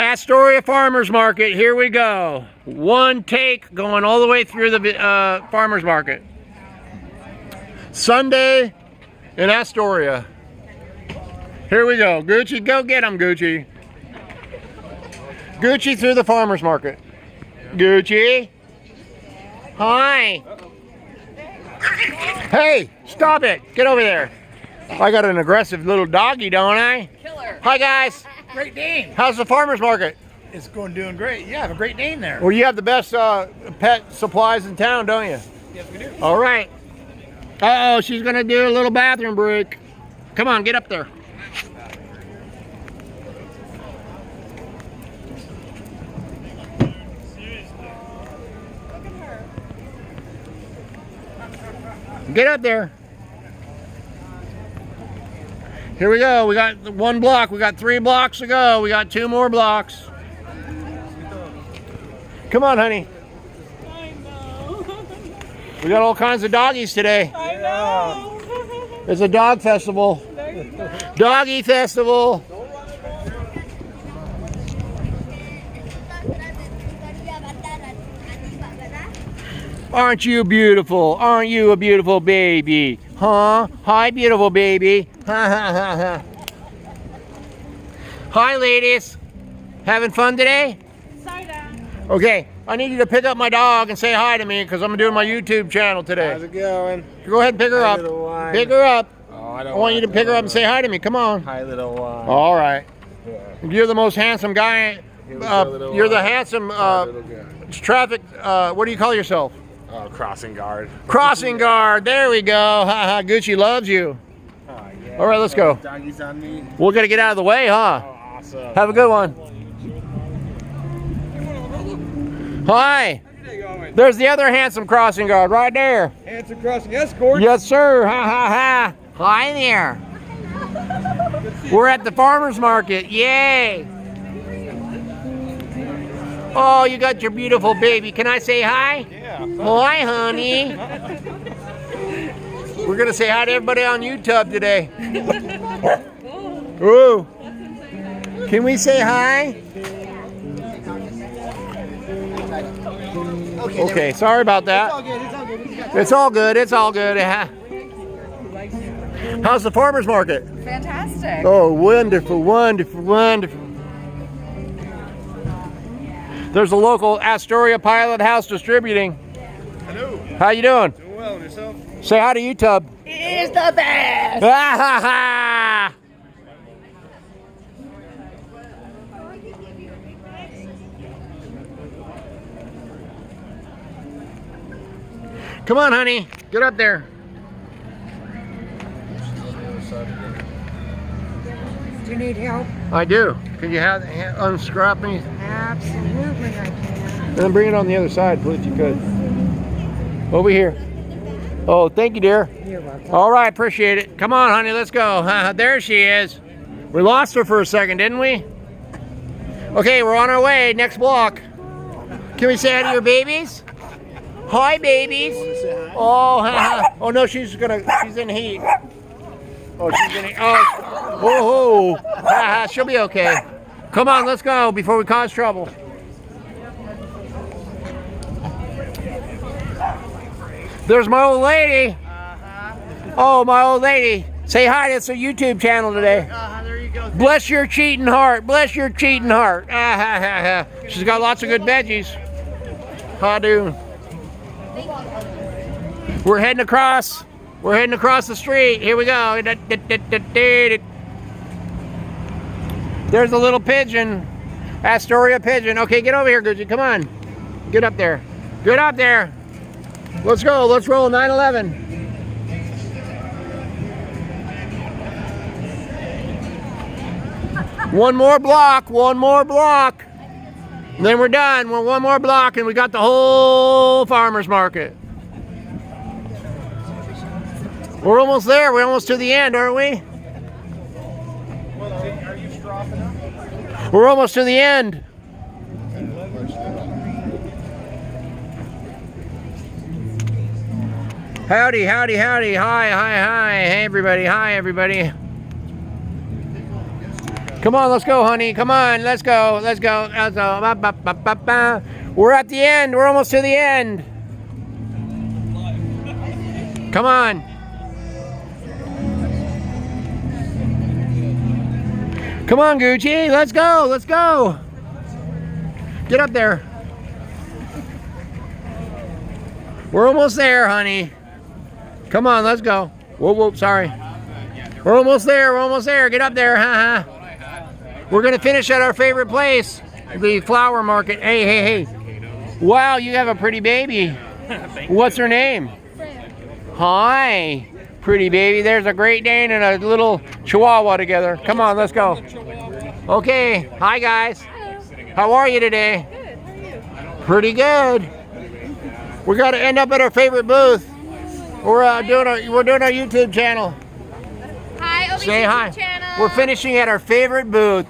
Astoria Farmers Market, here we go. One take going all the way through the Farmers Market. Sunday in Astoria. Here we go. Gucci, go get them, Gucci. Gucci through the Farmers Market. Gucci. Hi. Hey, stop it. Get over there. I got an aggressive little doggy, don't I? Killer. Hi, guys. Great name. How's the Farmers Market? It's doing great. You have a great name there. Well, you have the best pet supplies in town, don't you? Yes, we do. All right. Uh-oh, she's going to do a little bathroom break. Come on, get up there. Get up there. Here we go. We got one block. We got 3 blocks to go. We got 2 more blocks. Come on, honey. I know. We got all kinds of doggies today. I know. It's a dog festival. There you go. Doggy festival. Aren't you beautiful? Aren't you a beautiful baby? Huh? Hi, beautiful baby. Ha ha ha ha. Hi, ladies. Having fun today? Sorta. Okay, I need you to pick up my dog and say hi to me because I'm doing my YouTube channel today. How's it going? Go ahead and pick her Hi, up. little one. Pick her up. Oh, I I want you to pick her up and say hi to me. Come on. Hi, little one. All right. Yeah. You're the most handsome guy. Here we go, little You're the one. handsome Hi, little guy. traffic. What do you call yourself? Crossing guard. Crossing guard. There we go. Ha ha. Gucci loves you. Oh, yeah. All right, let's go. Doggies on me. We're gonna get out of the way, huh? Oh, awesome. Have a good one. Hi. There's the other handsome crossing guard right there. Handsome crossing escort. Yes, sir. Ha ha ha. Hi there. We're at the farmers market. Yay. Oh, you got your beautiful baby. Can I say hi? Yeah. Hi, honey. We're going to say hi to everybody on YouTube today. Ooh. Can we say hi? Okay, sorry about that. It's all good. It's all good. How's the farmers market? Fantastic. Oh, wonderful, wonderful, wonderful. There's a local Astoria Pilot House distributing. Hello. How you doing? Doing well, and yourself? Say hi to YouTube. He's the best. Ha ha ha! Come on, honey. Get up there. Do you need help? I do. Can you unstrap me? Absolutely I can. And then bring it on the other side, please, if you could. Over here. Oh, thank you, dear. You're welcome. All right, appreciate it. Come on, honey, let's go. There she is. We lost her for a second, didn't we? Okay, we're on our way. Next block. Can we say hi to your babies? Hi, babies. Oh, oh no, she's in heat. Oh, she's in heat. Oh, she'll be okay. Come on, let's go before we cause trouble. There's my old lady. Oh, my old lady. Say hi, it's a YouTube channel today. There you go. Bless your cheating heart. Bless your cheating heart. She's got lots of good veggies. How do? We're heading across. We're heading across the street. Here we go. There's a little pigeon. Astoria pigeon. Okay, get over here, Gucci. Come on. Get up there. Get up there. Let's go. Let's roll 911. One more block. One more block. And then we're done. We're one more block and we got the whole farmers market. We're almost there. We're almost to the end, aren't we? Are you stropping up? We're almost to the end. Howdy, howdy, howdy. Hi, hi, hi. Hey, everybody. Hi, everybody. Come on, let's go, honey. Come on, let's go. Let's go. Let's go. Ba, ba, ba, ba, ba. We're at the end. We're almost to the end. Come on. Come on, Gucci. Let's go. Let's go. Get up there. We're almost there, honey. Come on, let's go. Whoop, whoop, sorry. We're almost there. We're almost there. Get up there. Ha ha. We're going to finish at our favorite place, the flower market. Hey, hey, hey. Wow, you have a pretty baby. What's her name? Hi, pretty baby. There's a Great Dane and a little Chihuahua together. Come on, let's go. Okay. Hi, guys. How are you today? Good. How are you? Pretty good. We got to end up at our favorite booth. We're doing our YouTube channel. Hi, OBC Say hi. channel. We're finishing at our favorite booth.